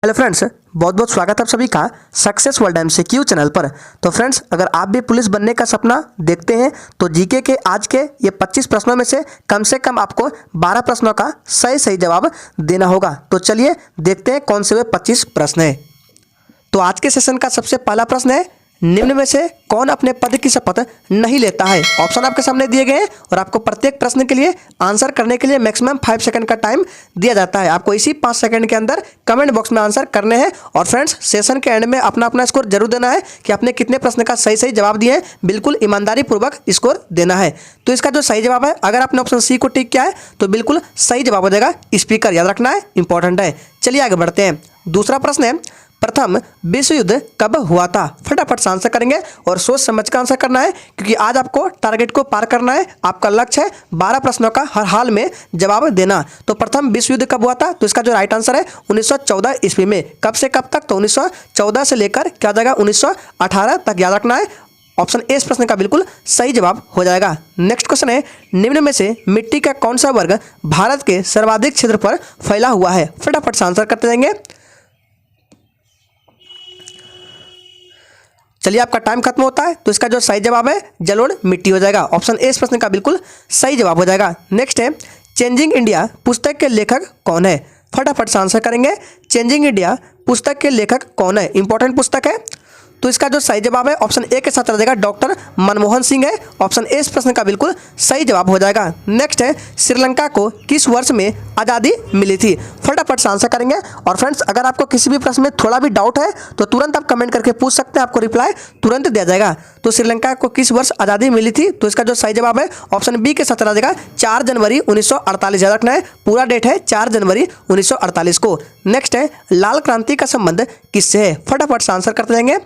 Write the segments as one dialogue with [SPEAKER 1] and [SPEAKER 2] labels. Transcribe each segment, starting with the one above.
[SPEAKER 1] Hello friends, बहुत बहुत स्वागत है आप सभी का सक्सेस वर्ल्ड एमसीक्यू चैनल पर। तो फ्रेंड्स, अगर आप भी पुलिस बनने का सपना देखते हैं तो जीके के आज के ये 25 प्रश्नों में से कम आपको 12 प्रश्नों का सही सही जवाब देना होगा। तो चलिए देखते हैं कौन से वे 25 प्रश्न हैं। तो आज के सेशन का सबसे पहला प्रश्न है, निम्न में से कौन अपने पद की शपथ नहीं लेता है। ऑप्शन आपके सामने दिए गए हैं और आपको प्रत्येक प्रश्न के लिए आंसर करने के लिए मैक्सिमम 5 सेकंड का टाइम दिया जाता है। आपको इसी 5 सेकंड के अंदर कमेंट बॉक्स में आंसर करने हैं और फ्रेंड्स सेशन के एंड में अपना अपना स्कोर जरूर देना है कि आपने कितने प्रश्न का सही सही जवाब दिए हैं। बिल्कुल ईमानदारी पूर्वक स्कोर देना है। तो इसका जो सही जवाब है, अगर आपने ऑप्शन सी को टिक किया है तो बिल्कुल सही जवाब हो जाएगा स्पीकर। याद रखना है, इंपॉर्टेंट है। चलिए आगे बढ़ते हैं। दूसरा प्रश्न है, प्रथम विश्व युद्ध कब हुआ था। फटाफट से आंसर करेंगे और सोच समझ कर आंसर करना है क्योंकि आज आपको टारगेट को पार करना है। आपका लक्ष्य है 12 प्रश्नों का हर हाल में जवाब देना। तो प्रथम विश्व युद्ध कब हुआ था, तो इसका जो राइट आंसर है 1914 ईस्वी में। कब से कब तक, तो 1914 से लेकर क्या जाएगा 1918 तक। याद रखना है, ऑप्शन ए इस प्रश्न का बिल्कुल सही जवाब हो जाएगा। नेक्स्ट क्वेश्चन है, निम्न में से मिट्टी का कौन सा वर्ग भारत के सर्वाधिक क्षेत्र पर फैला हुआ है। फटाफट से आंसर करते जाएंगे। चलिए आपका टाइम खत्म होता है तो इसका जो सही जवाब है जलोढ़ मिट्टी हो जाएगा। ऑप्शन ए इस प्रश्न का बिल्कुल सही जवाब हो जाएगा। नेक्स्ट है, चेंजिंग इंडिया पुस्तक के लेखक कौन है। फटाफट से आंसर करेंगे। चेंजिंग इंडिया पुस्तक के लेखक कौन है, इंपॉर्टेंट पुस्तक है। तो इसका जो सही जवाब है ऑप्शन ए के साथ रह जाएगा, डॉक्टर मनमोहन सिंह है। ऑप्शन ए इस प्रश्न का बिल्कुल सही जवाब हो जाएगा। नेक्स्ट है, श्रीलंका को किस वर्ष में आज़ादी मिली थी। फटाफट से आंसर करेंगे। और फ्रेंड्स, अगर आपको किसी भी प्रश्न में थोड़ा भी डाउट है तो तुरंत आप कमेंट करके पूछ सकते हैं, आपको रिप्लाई तुरंत दिया जाएगा। तो श्रीलंका को किस वर्ष आज़ादी मिली थी, तो इसका जो सही जवाब है ऑप्शन बी के साथ रह जाएगा, 4 जनवरी 1948। याद रखना है, पूरा डेट है 4 जनवरी 1948 को। नेक्स्ट है, लाल क्रांति का संबंध किससे है। फटाफट से आंसर करते जाएंगे।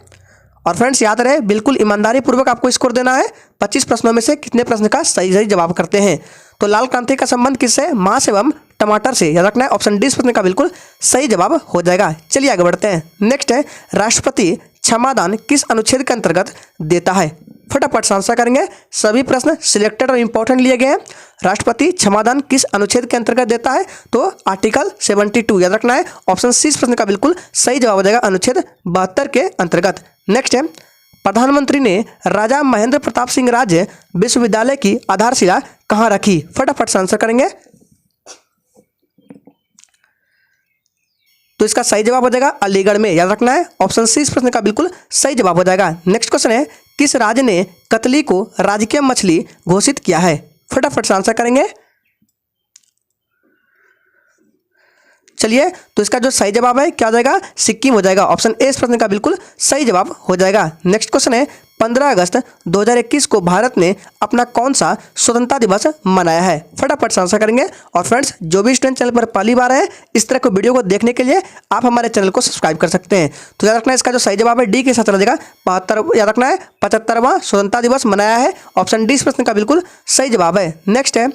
[SPEAKER 1] और फ्रेंड्स याद रहे, बिल्कुल ईमानदारी पूर्वक आपको स्कोर देना है। 25 प्रश्नों में से कितने प्रश्न का सही सही जवाब करते हैं। तो लाल क्रांति का संबंध किससे, मांस एवं टमाटर से। याद रखना है, ऑप्शन डी इस प्रश्न का बिल्कुल सही जवाब हो जाएगा। चलिए आगे बढ़ते हैं। नेक्स्ट है, राष्ट्रपति क्षमादान किस अनुच्छेद के अंतर्गत देता है। फटाफट से आंसर करेंगे। सभी प्रश्न सिलेक्टेड और इंपॉर्टेंट लिए गए हैं। राष्ट्रपति क्षमादान किस अनुच्छेद के अंतर्गत देता है, तो आर्टिकल 72। याद रखना है, ऑप्शन सी इस प्रश्न का बिल्कुल सही जवाब हो जाएगा, अनुच्छेद 72 के अंतर्गत। नेक्स्ट है, प्रधानमंत्री ने राजा महेंद्र प्रताप सिंह राज्य विश्वविद्यालय की आधारशिला कहाँ रखी। फटाफट से आंसर करेंगे। तो इसका सही जवाब हो जाएगा अलीगढ़ में। याद रखना है, ऑप्शन सी इस प्रश्न का बिल्कुल सही जवाब हो जाएगा। नेक्स्ट क्वेश्चन है, किस राज्य ने कतली को राजकीय मछली घोषित किया है। फटाफट से आंसर करेंगे। चलिए, तो इसका जो सही जवाब है क्या हो जाएगा, सिक्किम हो जाएगा। ऑप्शन ए इस प्रश्न का बिल्कुल सही जवाब हो जाएगा। नेक्स्ट क्वेश्चन है, 15 अगस्त 2021 को भारत ने अपना कौन सा स्वतंत्रता दिवस मनाया है। फटाफट से आंसर करेंगे। और फ्रेंड्स, जो भी स्टूडेंट चैनल पर पहली बार है, इस तरह के वीडियो को देखने के लिए आप हमारे चैनल को सब्सक्राइब कर सकते हैं। तो याद रखना है, इसका जो सही जवाब है डी के साथ रह जाएगा 75। याद रखना है, 75वां स्वतंत्रता दिवस मनाया है। ऑप्शन डी इस प्रश्न का बिल्कुल सही जवाब है। नेक्स्ट है,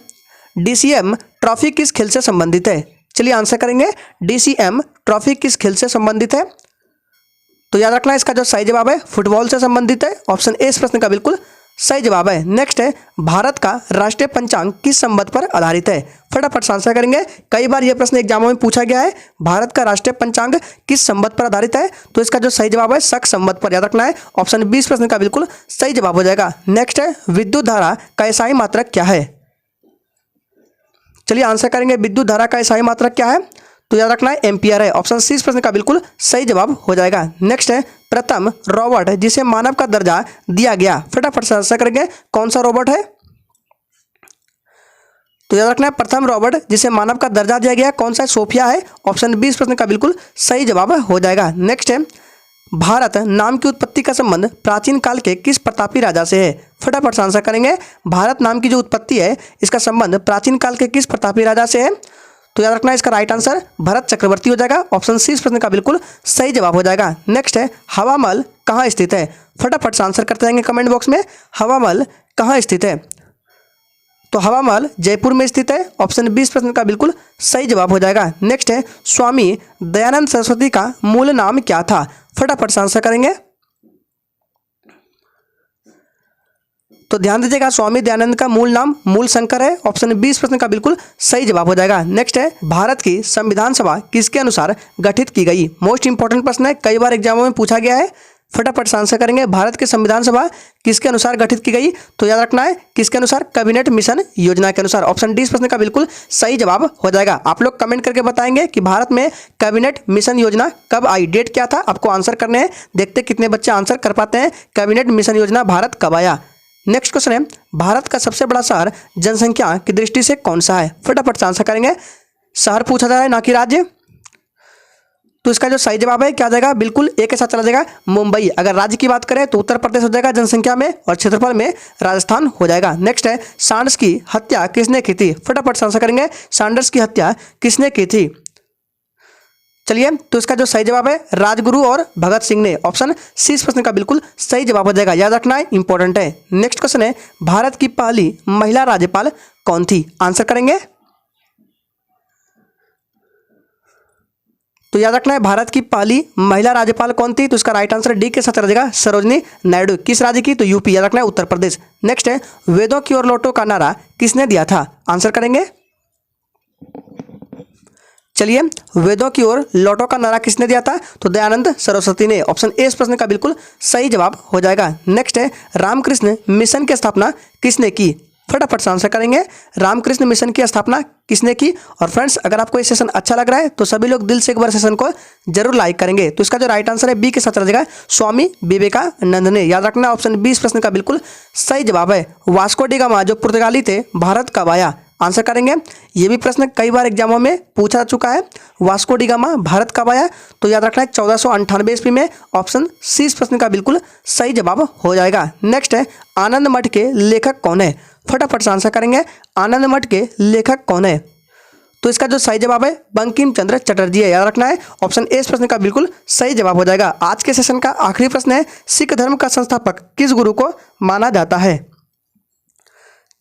[SPEAKER 1] DCM ट्रॉफी किस खेल से संबंधित है। चलिए आंसर करेंगे। DCM ट्रॉफी किस खेल से संबंधित है, तो याद रखना है, इसका जो सही जवाब है फुटबॉल से संबंधित है। ऑप्शन ए इस प्रश्न का बिल्कुल सही जवाब है। नेक्स्ट है, भारत का राष्ट्रीय पंचांग किस संवत पर आधारित है। फटाफट से आंसर करेंगे। कई बार यह प्रश्न एग्जामों में पूछा गया है, भारत का राष्ट्रीय पंचांग किस संवत पर आधारित है, तो इसका जो सही जवाब है शक संवत पर। याद रखना है, ऑप्शन बी इस प्रश्न का बिल्कुल सही जवाब हो जाएगा। नेक्स्ट है, विद्युत धारा का एसआई मात्रक क्या है। चलिए आंसर करेंगे, विद्युत धारा का एसआई मात्रक क्या है, तो याद रखना है एम्पियर है। ऑप्शन सी इस प्रश्न का बिल्कुल सही जवाब हो जाएगा। नेक्स्ट है, प्रथम रोबोट जिसे मानव का दर्जा दिया गया। फटाफट से आंसर करेंगे, कौन सा रोबोट है, तो याद रखना है प्रथम रोबोट जिसे मानव का दर्जा दिया गया कौन सा है, सोफिया है। ऑप्शन बी इस प्रश्न का बिल्कुल सही जवाब हो जाएगा। नेक्स्ट है, भारत नाम की उत्पत्ति का संबंध प्राचीन काल के किस प्रतापी राजा से है। फटाफट से आंसर करेंगे। भारत नाम की जो उत्पत्ति है इसका संबंध प्राचीन काल के किस प्रतापी राजा से है, तो याद रखना है, इसका राइट आंसर भरत चक्रवर्ती हो जाएगा। ऑप्शन सी इस प्रश्न का बिल्कुल सही जवाब हो जाएगा। नेक्स्ट है, हवा महल कहाँ स्थित है। फटाफट से आंसर करते जाएंगे कमेंट बॉक्स में, हवा महल कहाँ स्थित है, तो हवा महल जयपुर में स्थित है। ऑप्शन बी इस प्रश्न का बिल्कुल सही जवाब हो जाएगा। नेक्स्ट है, स्वामी दयानंद सरस्वती का मूल नाम क्या था। फटाफट से आंसर करेंगे। तो ध्यान दीजिएगा, स्वामी दयानंद का मूल नाम मूल शंकर है। ऑप्शन बी इस प्रश्न का बिल्कुल सही जवाब हो जाएगा। नेक्स्ट है, भारत की संविधान सभा किसके अनुसार गठित की गई? मोस्ट इंपॉर्टेंट प्रश्न है, कई बार एग्जामों में पूछा गया है। फटाफट से आंसर करेंगे। भारत की संविधान सभा किसके अनुसार गठित की गई? तो याद रखना है किसके अनुसार? कैबिनेट मिशन योजना के अनुसार। ऑप्शन डी इस प्रश्न का बिल्कुल सही जवाब हो जाएगा। आप लोग कमेंट करके बताएंगे कि भारत में कैबिनेट मिशन योजना कब आई, डेट क्या था, आपको आंसर करने हैं। देखते कितने बच्चे आंसर कर पाते हैं। कैबिनेट मिशन योजना भारत कब आया? नेक्स्ट क्वेश्चन है, भारत का सबसे बड़ा शहर जनसंख्या की दृष्टि से कौन सा है? फटाफट से आंसर करेंगे। शहर पूछा जा रहा है, ना कि राज्य। तो इसका जो सही जवाब है क्या आ जाएगा? बिल्कुल एक के साथ चला जाएगा, मुंबई। अगर राज्य की बात करें तो उत्तर प्रदेश हो जाएगा जनसंख्या में, और क्षेत्रफल में राजस्थान हो जाएगा। नेक्स्ट है, सांडर्स की हत्या किसने की थी? फटाफट से आंसर करेंगे। सांडर्स की हत्या किसने की थी? चलिए, तो इसका जो सही जवाब है राजगुरु और भगत सिंह ने। ऑप्शन सी इस प्रश्न का बिल्कुल सही जवाब हो जाएगा। याद रखना है, इंपॉर्टेंट है। नेक्स्ट क्वेश्चन है, भारत की पहली महिला राज्यपाल कौन थी? आंसर करेंगे। तो याद रखना है, भारत की पहली महिला राज्यपाल कौन थी? तो इसका राइट आंसर डी के साथ रहेगा, सरोजनी नायडू। किस राज्य की? तो यूपी। याद रखना है, उत्तर प्रदेश। नेक्स्ट है, वेदों की ओर लौटो का नारा किसने दिया था? आंसर करेंगे। चलिए, वेदों की ओर लौटो का नारा किसने दिया था? तो दयानंद सरस्वती ने। ऑप्शन ए इस प्रश्न का बिल्कुल सही जवाब हो जाएगा। नेक्स्ट है, रामकृष्ण मिशन की स्थापना किसने की? फटाफट से आंसर करेंगे। रामकृष्ण मिशन की स्थापना किसने की? और फ्रेंड्स, अगर आपको ये सेशन अच्छा लग रहा है तो सभी लोग दिल से एक बार सेशन को जरूर लाइक करेंगे। तो इसका जो राइट आंसर है बी के साथ रहेगा, स्वामी विवेकानंद ने। याद रखना, ऑप्शन बी इस प्रश्न का बिल्कुल सही जवाब है। वास्को डी गामा जो पुर्तगाली थे, भारत कब आया? आंसर करेंगे। ये भी प्रश्न कई बार एग्जामों में पूछा चुका है। वास्को डी गामा भारत कब आया? तो याद रखना है 1498 ईस्वी में। ऑप्शन सी इस प्रश्न का बिल्कुल सही जवाब हो जाएगा। नेक्स्ट है, आनंद मठ के लेखक कौन है? फटाफट से आंसर करेंगे। आनंद मठ के लेखक कौन है? तो इसका जो सही जवाब है बंकिम चंद्र चटर्जी है। याद रखना है, ऑप्शन ए इस प्रश्न का बिल्कुल सही जवाब हो जाएगा। आज के सेशन का आखिरी प्रश्न है, सिख धर्म का संस्थापक किस गुरु को माना जाता है?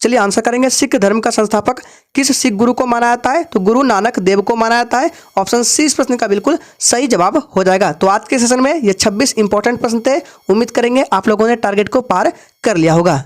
[SPEAKER 1] चलिए आंसर करेंगे। सिख धर्म का संस्थापक किस सिख गुरु को माना जाता है? तो गुरु नानक देव को माना जाता है। ऑप्शन सी इस प्रश्न का बिल्कुल सही जवाब हो जाएगा। तो आज के सेशन में ये 26 इंपॉर्टेंट प्रश्न थे। उम्मीद करेंगे आप लोगों ने टारगेट को पार कर लिया होगा।